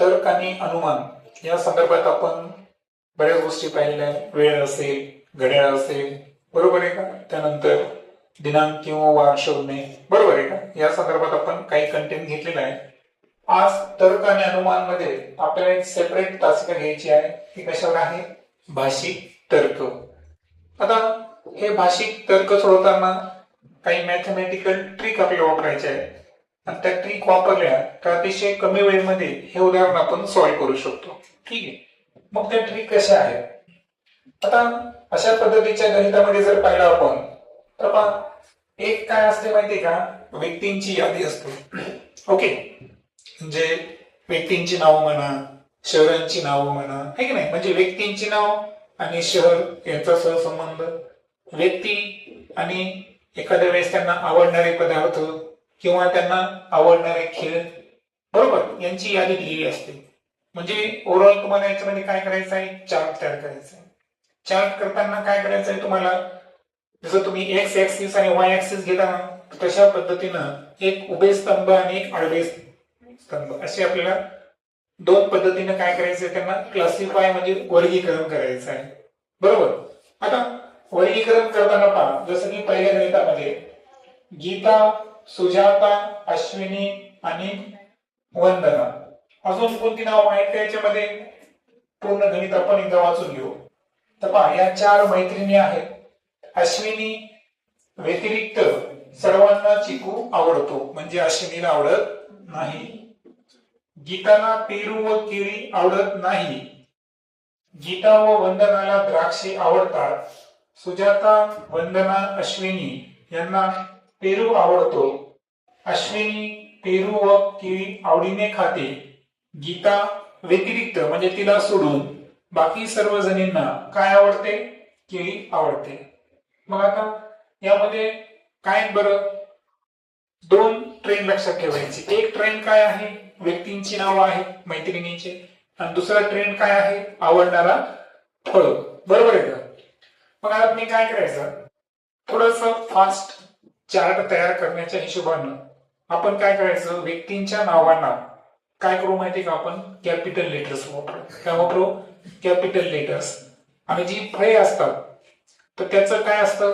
तर्क आणि अनुमान या संदर्भात आपण बऱ्याच गोष्टी पाहिलेल्या आहेत. वेळ असेल, घड्याळ असेल, बरोबर आहे का? त्यानंतर दिनांक किंवा वार शोधणे, बरोबर आहे का? या संदर्भात आपण काही कंटेंट घेतलेला आहे. आज तर्क आणि अनुमान मध्ये आपल्याला एक सेपरेट तासिका घ्यायची आहे. ती कशावर आहे? भाषिक तर्क. आता हे भाषिक तर्क सोडवताना काही मॅथमॅटिकल ट्रिक आपल्याला वापरायचे आहे आणि त्या ट्रिक वापरल्या तर अतिशय कमी वेळेमध्ये हे उदाहरण आपण सॉल्व्ह करू शकतो. ठीक आहे, मग त्या ट्रिक कशा आहेत? आता अशा पद्धतीच्या गणितामध्ये जर पाहिलं आपण तर पहा, एक काय असते माहितीये का? व्यक्तींची यादी असते. ओके, म्हणजे व्यक्तींची नावं म्हणा, शहरांची नावं म्हणा, है की नाही? म्हणजे व्यक्तींची नाव आणि शहर यांचा सहसंबंध, व्यक्ती आणि एखाद्या वेळेस त्यांना आवडणारे पदार्थ किंवा त्यांना आवडणारे खेळ, बरोबर, यांची यादी दिलेली असते. म्हणजे ओव्हरऑल तुम्हाला याच्यामध्ये काय करायचं आहे? चार्ट तयार करायचा आहे. चार्ट करताना काय करायचं आहे तुम्हाला? जसं तुम्ही एक्स ऍक्सिस आणि वाय ऍक्सिस घेता ना, तशा पद्धतीनं एक उभे स्तंभ आणि एक आडवे स्तंभ असे आपल्याला दोन पद्धतीने काय करायचंय? त्यांना क्लासिफाय म्हणजे वर्गीकरण करायचं आहे, बरोबर. आता वर्गीकरण करताना पहा, जसं की पहिल्या गणितामध्ये गीता, सुजाता, अश्विनी आणि वंदना, अजून कोणती नाव आहेत का याच्यामध्ये? पूर्ण गणित आपण एकदा वाचून घेऊ. तर पहा, या चार मैत्रिणी आहेत. अश्विनी व्यतिरिक्त सर्वांना चिकू आवडतो, म्हणजे अश्विनीला आवडत नाही. गीताला पेरू व केळी आवडत नाही. गीता व वंदनाला द्राक्षे आवडतात. सुजाता, वंदना, अश्विनी यांना पेरू आवडतो. अश्विनी पेरू व केळी आवडीने खाते. गीता व्यतिरिक्त म्हणजे तिला सोडून बाकी सर्व जणींना काय आवडते? केळी आवडते. मग आता यामध्ये काय बरं? दोन ट्रेंड लक्षात ठेवायची. एक ट्रेंड काय आहे? व्यक्तींची नाव आहे मैत्रिणींची, आणि दुसरा ट्रेंड काय आहे? आवडणारा फळ, बरोबर आहे का? मग आता मी काय करायचं? थोडस फास्ट चार्ट तयार करण्याच्या हिशोबानं आपण काय करायचं? व्यक्तींच्या नावांना काय करू माहिती का? आपण कॅपिटल लेटर्स वापरू. काय वापरू? Capital letters. आणि जी फळे असतात तर त्याचं काय असतं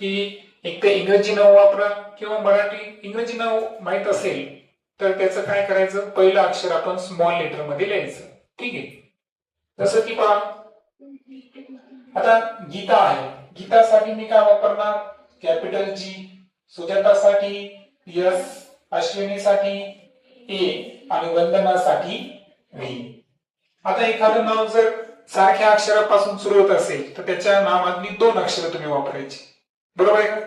की एक तर इंग्रजी नाव वापरा किंवा मराठी. इंग्रजी नाव माहित असेल तर त्याचं काय करायचं? पहिलं अक्षर आपण स्मॉल लेटर मध्ये लिहायचं. ठीक आहे, जसं की पहा, आता गीता आहे. गीतासाठी मी काय वापरणार? Capital G. सुजातासाठी यस, अश्विनीसाठी ए आणि वंदनासाठी व्ही. आता एखादं नाव जर सारख्या अक्षरापासून सुरू होत असेल तर त्याच्या नावातली दोन अक्षरं तुम्ही वापरायची, बरोबर आहे का?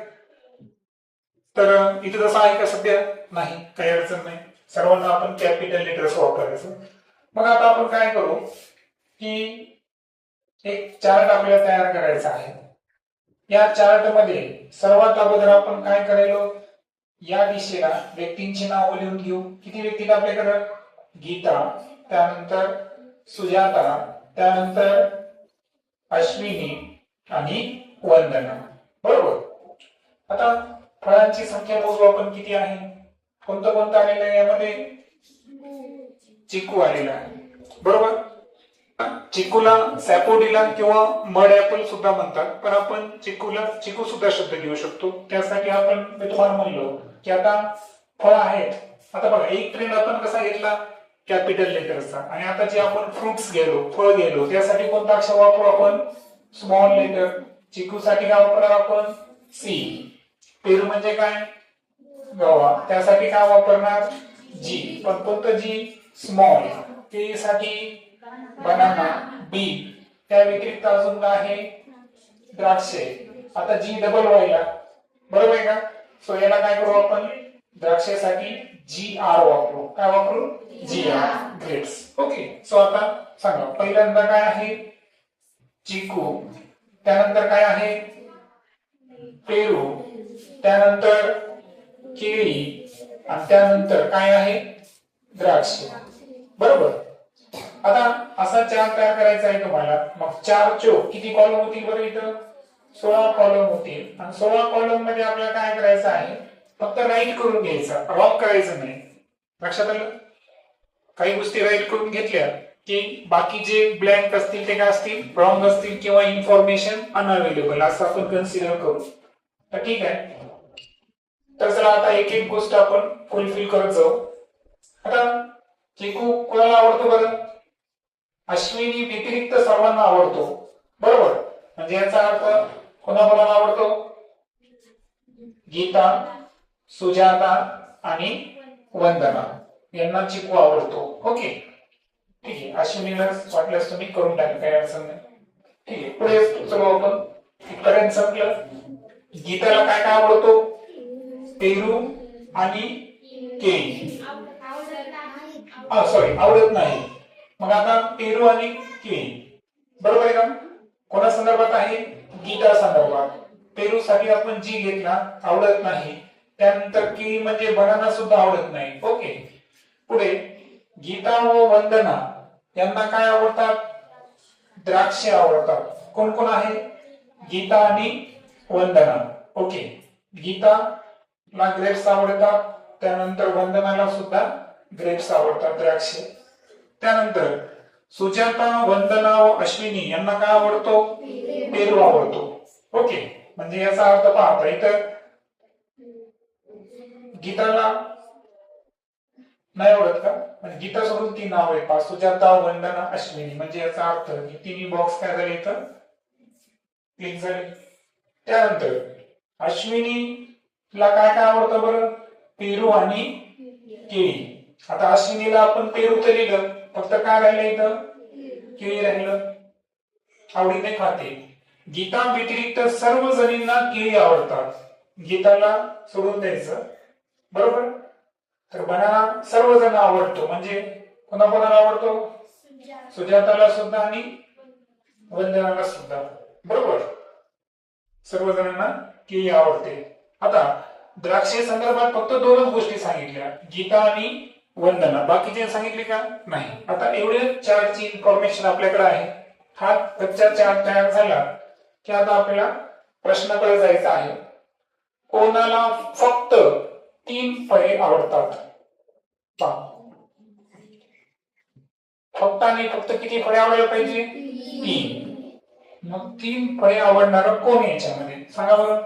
तर इथे जसं आहे का सध्या? नाही, काही अडचण नाही. सर्वांना आपण कॅपिटल लेटर्स वापरायचं. मग आता आपण काय करू की एक चार्ट आपल्याला तयार करायचा आहे. या चार्ट मध्ये सर्वात अगोदर आपण काय करायलो? या दिशेला व्यक्तींची नावं लिहून घेऊ. किती व्यक्ती आपल्याकडे? गीता, त्यानंतर सुजाता, त्यानंतर अश्विनी आणि वंदना, बरोबर. आता फळांची संख्या मोजू आपण. किती आहे? कोणतं कोणतं आलेलं आहे यामध्ये? चिकू आलेला आहे, बरोबर. चिकूला सॅपोडिला किंवा मड ऍपल सुद्धा म्हणतात, पण आपण चिकूला चिकू सुद्धा शब्द घेऊ शकतो. त्यासाठी आपण मी तुम्हाला म्हणलो की आता फळ आहेत. आता बघा, एक ट्रेंड आपण कसा घेतला? कॅपिटल लेटरचा. आणि आता जे आपण फ्रुट्स गेलो, फळ गेलो, त्यासाठी कोणतं अक्षर वापरू आपण? Small letter. चिकूसाठी काय वापरणार आपण? सी. पेरू म्हणजे काय? गवा, त्यासाठी काय वापरणार? जी. पण कोणतं जी? स्मॉल. केळीसाठी बनाना, बी. त्या व्यतिरिक्त अजून काय आहे? द्राक्षे. आता जी डबल व्हायला, बरोबर आहे का? सो याला काय करू आपण? द्राक्षेसाठी जी आर वापरू. काय वापरू? जी आर. ग्रेप्स. ओके, सो आता सांगा, पहिल्यांदा काय आहे? चिकू, त्यानंतर काय आहे? पेरू, त्यानंतर केळी, आणि त्यानंतर काय आहे? द्राक्ष, बरोबर. आता असा चार्ट तयार करायचा आहे तुम्हाला. मग 4 चौक किती कॉलम होतील बरं? इथं 16 कॉलम होतील. आणि 16 कॉलम मध्ये आपल्याला काय करायचं आहे? फक्त राईट करून घ्यायचं, रॉंग करायचं नाही. लक्षात आलं? काही गोष्टी राईट करून घेतल्या की बाकी जे ब्लँक असतील ते काय असतील, रॉंग असतील किंवा इन्फॉर्मेशन अनअवेलेबल असं आपण कन्सिडर करू. तर ठीक आहे. तर चला आता एक एक गोष्ट आपण फुलफिल करत जाऊ. आता चिकू कोणाला आवडतो बरं? अश्विनी व्यतिरिक्त सर्वांना आवडतो, बरोबर. म्हणजे याचा अर्थ कोणाकोणाला आवडतो? गीता, सुजाता आणि वंदना यांना चिकू आवडतो. ओके, ठीक आहे. अश्विनीला वाटल्यास तुम्ही करून टाका, काही अडचण नाही. ठीक आहे, पुढे चलो आपण. इथपर्यंत संपलं. गीताला काय काय आवडतो? पेरू आणि केळी. सॉरी, आवडत नाही. मग आता पेरू आणि केळी, बरोबर आहे का? कोणा संदर्भात आहे? गीता संदर्भात. पेरू साठी आपण जी घेतला, आवडत नाही. त्यानंतर केळी म्हणजे बनाना सुद्धा आवडत नाही. ओके, पुढे गीता व वंदना यांना काय आवडतात? द्राक्षे आवडतात. कोण कोण आहे? गीता आणि वंदना. ओके, गीताला ग्रेप्स आवडतात, त्यानंतर वंदनाला सुद्धा ग्रेप्स आवडतात, द्राक्षे. त्यानंतर सुजाता, वंदना व अश्विनी यांना काय आवडतो? पेरू आवडतो. ओके, म्हणजे याचा अर्थ पहा, इथं गीताला नाही आवडत का? म्हणजे गीता सोडून 3 नाव आहेत, सुजाता, वंदना, अश्विनी. म्हणजे याचा अर्थ की तिन्ही बॉक्स काय झाले इथं क्लिक झाले. त्यानंतर अश्विनीला काय काय आवडतं बरं? पेरू आणि केळी. आता अश्विनीला आपण पेरू तर लिहिलं, फक्त काय राहिलं इथं? केळी राहिलं. आवडीने खाते. गीता व्यतिरिक्त सर्व जणींना केळी आवडतात. गीताला सोडून द्यायचं, बरोबर. तर बनाना सर्वजण आवडतो, म्हणजे कोणाकोणाला आवडतो? सुजाताला सुद्धा आणि वंदनाला सुद्धा, बरोबर. सर्वजणांना केळी आवडते. आता द्राक्षे संदर्भात फक्त 2च गोष्टी सांगितल्या, गीता आणि वंदना. बाकीचे सांगितले का? नाही. आता एवढे चार्टची इन्फॉर्मेशन आपल्याकडे आहे. हा कच्चा चार्ट तयार झाला की आता आपल्याला प्रश्नाकडे जायचं आहे. कोणाला फक्त 3 फळे आवडतात? फक्त आणि फक्त किती फळे आवडायला पाहिजे? 3. मग 3 फळे आवडणार कोण याच्यामध्ये सांगा बरं?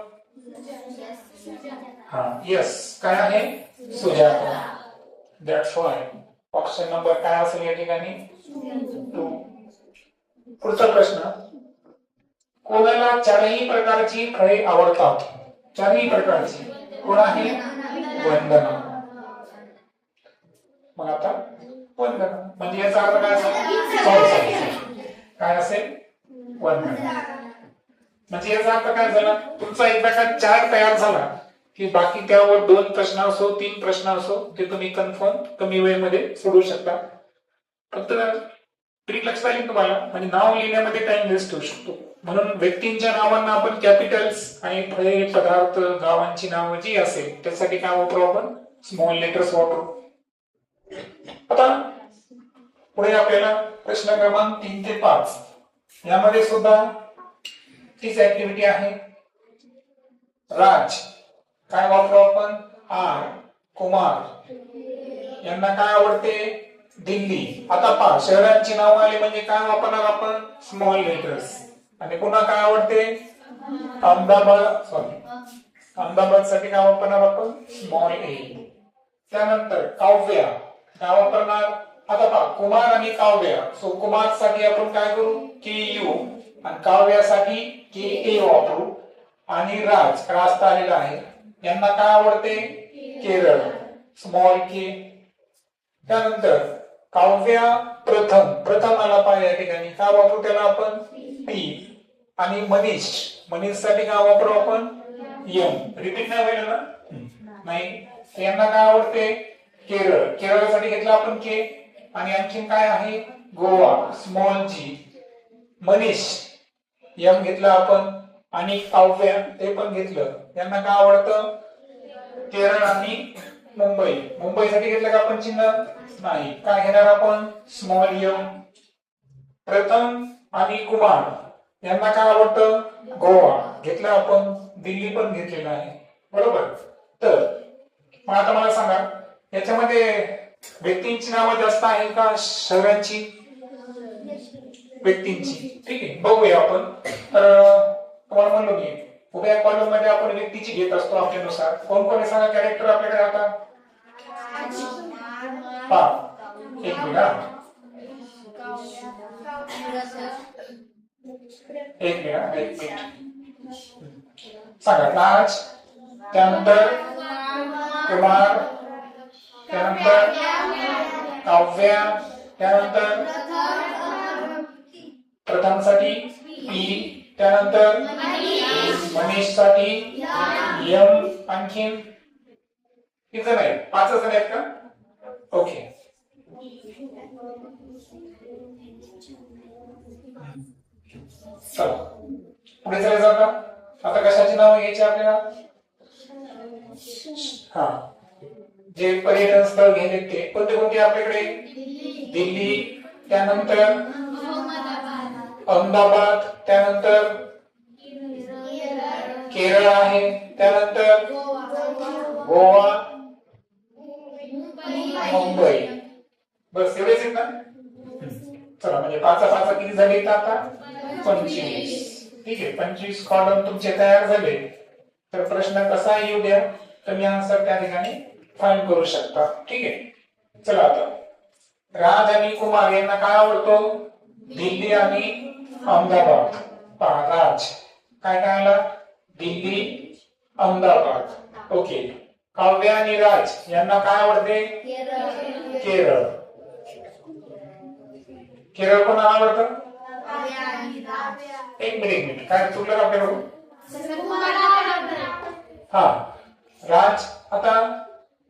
यस, काय आहे? Sujata. That's why option number काय असेल या ठिकाणी? 2. पुढचा प्रश्न, कोणाला 4ही प्रकारची फळे आवडतात? 4ही प्रकारची कोण आहे? वंदना. मग आता वंदना म्हणजे याचा अर्थ काय असेल? काय असेल? वंदना. म्हणजे याचा अर्थ काय झाला? तुमचा एकदा का चार्ट तयार झाला की बाकी त्यावर 2 प्रश्न असो, 3 प्रश्न असो, ते तुम्ही कन्फर्म कमी वेळेमध्ये सोडवू शकता. फक्त ट्रिक लक्षात आली तुम्हाला? म्हणजे नाव लिहिण्यामध्ये टाइम वेस्ट होऊ शकतो, म्हणून व्यक्तींच्या नावांना आपण कॅपिटल्स आणि फळे, पदार्थ, गावांची नावं जी असेल त्यासाठी काय वापरू? आपण स्मॉल लेटर्स वापरू. आता पुढे आपल्याला प्रश्न क्रमांक 3 ते 5 यामध्ये सुद्धा तीच ऍक्टिव्हिटी आहे. राज काय वापरू आपण? आर. कुमार यांना काय आवडते? दिल्ली. आता पहा, शहरांची नाव आली म्हणजे काय वापरणार आपण? Small letters. आणि पुन्हा काय आवडते? अहमदाबाद साठी काय वापरणार आपण? स्मॉल ए. त्यानंतर काव्या काय वापरणार? आता पहा, कुमार आणि काव्या. सो कुमार साठी आपण काय करू? के यू. आणि काव्यासाठी के ए वापरू. आणि राज रास्ता आलेला आहे, यांना काय आवडते? केरळ, स्मॉल के. त्यानंतर काव्या प्रथम, प्रथम आला पाहिजे या ठिकाणी, काय वापरू त्याला आपण? पी. आणि मनीष, मनीष साठी काय वापरू आपण? एम. रिपीट नाही होईल ना? नाही. यांना काय आवडते? केरळ, केरळसाठी घेतला आपण के. आणि आणखीन काय आहे? गोवा, स्मॉल जी. मनीष एम घेतला आपण, आणि काव्या ते पण घेतलं. यांना काय आवडतं? केरळ आणि मुंबई. मुंबईसाठी घेतलं का आपण चिन्ह? नाही. काय घेणार आपण? Small M. प्रथम आणि कुमार यांना काय आवडतं? गोवा घेतलं आपण, दिल्ली पण घेतलेलं आहे, बरोबर. तर मग आता मला सांगा, याच्यामध्ये व्यक्तींची नावं जास्त आहे का शहरांची? व्यक्तींची. ठीक आहे, बघूया आपण. तर तुम्हाला म्हणलो मी उभ्या कॉलम मध्ये आपण व्यक्तीची घेत असतो आपल्यानुसार. कोण कोण सांगा कॅरेक्टर आपल्याकडे आता? एक मिनिट, एक मिनिट सांगा. राज, त्यानंतर कुमार, त्यानंतर काव्या, त्यानंतर प्रथम साठी पी, त्यानंतर मनीष साठी यम, आणखीन किती जण आहेत? 5 जण आहेत का? ओके. चला पुढे चला जाऊ का? आता कशाची नाव घ्यायची आपल्याला? हा, जे पर्यटन स्थळ घ्यायचे ते कोणते कोणते आपल्याकडे? दिल्ली, त्यानंतर अहमदाबाद, त्यानंतर केरळ आहे, त्यानंतर गोवा, मुंबई. बस एवढेच आहेत ना? चला, म्हणजे 5 किती झाले आता? 25. ठीक आहे, 25 कॉलम तुमचे तयार झाले. तर प्रश्न कसा येऊ द्या, तुम्ही आन्सर त्या ठिकाणी फाइंड करू शकता. ठीक आहे, चला आता राज आणि कुमार यांना काय आवडतो? दिल्ली आणि अहमदाबाद. पहा, राज काय काय आला? दिल्ली, अहमदाबाद. ओके. काव्य आणि राज यांना काय आवडते? केरळ. केरळ कोणाला आवडतं? एक मिनिट काय चुकलं आपल्याकडून? हा, राज आता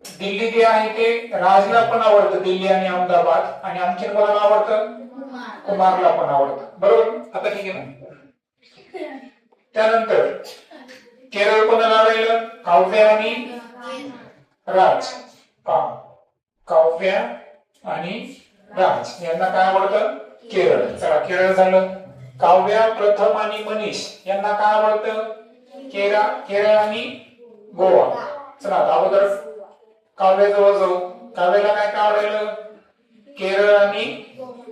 दिल्ली जे आहे ते राजला पण आवडतं, दिल्ली आणि अहमदाबाद. आणि आणखीन कोणाला आवडतं? कुमारला पण आवडतं. बरोबर, आता ठीक आहे ना? त्यानंतर केरळ कोणाला राहिलं? काव्य आणि राज. काव्य आणि राज यांना काय आवडतं? केरळ. चला, केरळ झालं. काव्य, प्रथम आणि मनीष यांना काय आवडतं? केरळ आणि गोवा. चला, अगोदर काव्य जवळ जाऊ. काव्याला काय काय आवडेल? केरळ आणि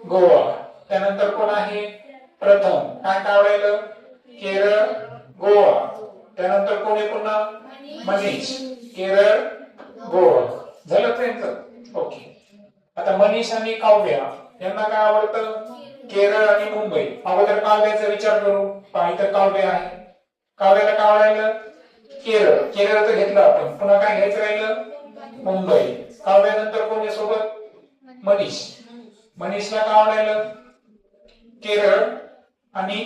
गोवा. त्यानंतर कोण आहे? प्रथम. काय काय आवडेल? केरळ, गोवा. त्यानंतर कोण आहे पुन्हा? मनीष, केरळ, गोवा. झालं त्यांचं? ओके. आता मनीष आणि काव्य यांना काय आवडतं? केरळ आणि मुंबई. अगोदर काव्याचा विचार करू. इथं काव्य आहे. काव्याला काय आवडायला? केरळ. केरळचं घेतलं आपण. पुन्हा काय घ्यायचं राहिलं? मुंबई. काव्यानंतर कोण आहे सोबत? मनीष. मनीषला काय आवडायला? केरळ आणि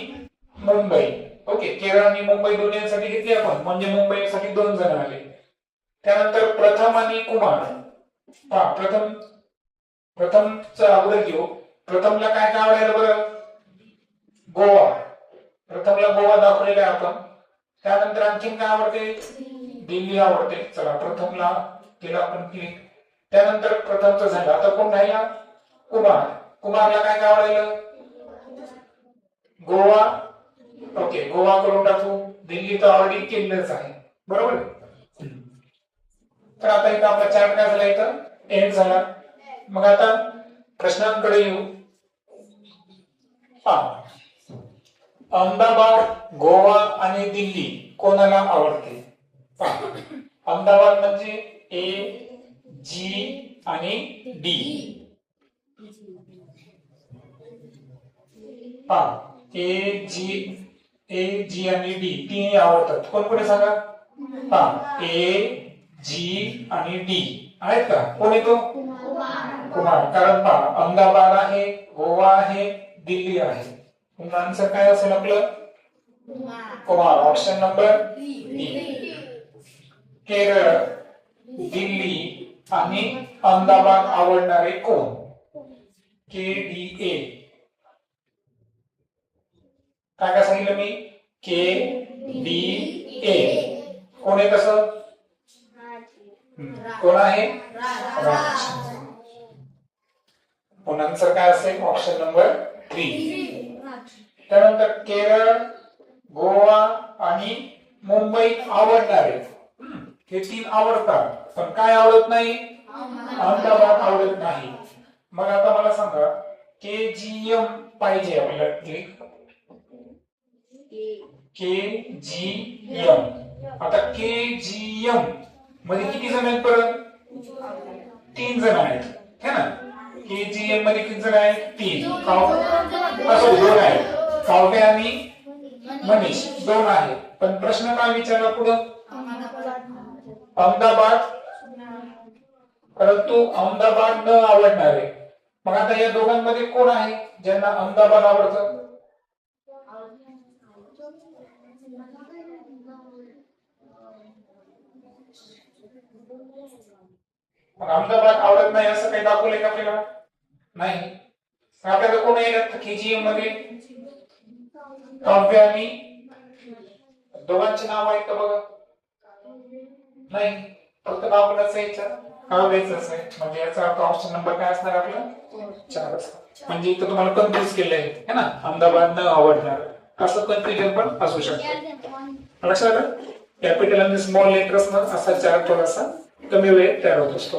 मुंबई. ओके, केरळ आणि मुंबई दोन्हीसाठी घेतली आपण, म्हणजे मुंबईसाठी 2 जण आले. त्यानंतर प्रथम आणि कुमार. प्रथमचा अगोदर घेऊ. प्रथमला काय काय आवडायला बरं? गोवा. प्रथमला गोवा दाखवलेला आहे आपण. त्यानंतर आणखीन काय आवडते? दिल्ली आवडते. चला, प्रथमला केला आपण क्लिक. त्यानंतर प्रथमचं झालं. आता कोण राहिला? कुमार. कुमारला काय काय आवडायला? गोवा. ओके, गोवा करून टाकू. दिल्ली तर ऑलरेडी केलेलंच आहे. बरोबर. तर आता इथं आपला चार्ट काय झाला? इथं एंड झाला. मग आता प्रश्नांकडे येऊ. अहमदाबाद, गोवा आणि दिल्ली कोणाला आवडते? अहमदाबाद म्हणजे ए, जी आणि डी. ए, जी आणि डी तिन्ही आवडतात. कोण कोणी सांगा? ए, जी आणि डी आहेत का? कोण येतो? कुमार. कारण अहमदाबाद आहे, गोवा आहे, दिल्ली आहे. तुमचा आन्सर काय असेल आपलं? Kumar. Option number D. Kerala, Delhi आणि अहमदाबाद आवडणारे कोण? KDA. काय काय सांगितलं मी? KDA. कोण आहे कसं? कोण आहे? राज. पुन्हा आन्सर काय असेल? Option number 3. त्यानंतर केरळ, गोवा आणि मुंबई आवडणारे. हे 3 आवडतात, पण काय आवडत नाही? अहमदाबाद आवडत नाही. मग आता मला सांगा KGM पाहिजे आपल्याला. KGM. आता KGM मध्ये किती जण आहेत परत? 3 जण आहेत है ना. KGM मध्ये किती जण आहेत? 3. 2 आहेत. काव्य आणि मनीष 2 आहेत. पण प्रश्न काय विचारला पुढं? अहमदाबाद. परंतु अहमदाबाद न आवडणारे. मग आता या दोघांमध्ये कोण आहे ज्यांना अहमदाबाद आवडतं? मग अहमदाबाद आवडत नाही असं काही दाखवलंय का आपल्याला? नाही. आपल्याला कोण येईल KGM मध्ये? काव्य आणि दोघांचे नाव आहेत का बघा? नाही. फक्त नाव कोणाचं यायचं? काव्याचंच आहे. म्हणजे याचा अर्थ ऑप्शन नंबर काय असणार आपला? 4 असणार. म्हणजे इथं तुम्हाला कन्फ्युज केलंय है ना. अहमदाबाद न आवडणार असं कन्फ्युजन पण असू शकतं. लक्षात आलं? कॅपिटल आणि स्मॉल लेटर्स असा चार्ट थोडासा कमी वेळेत तयार होत असतो.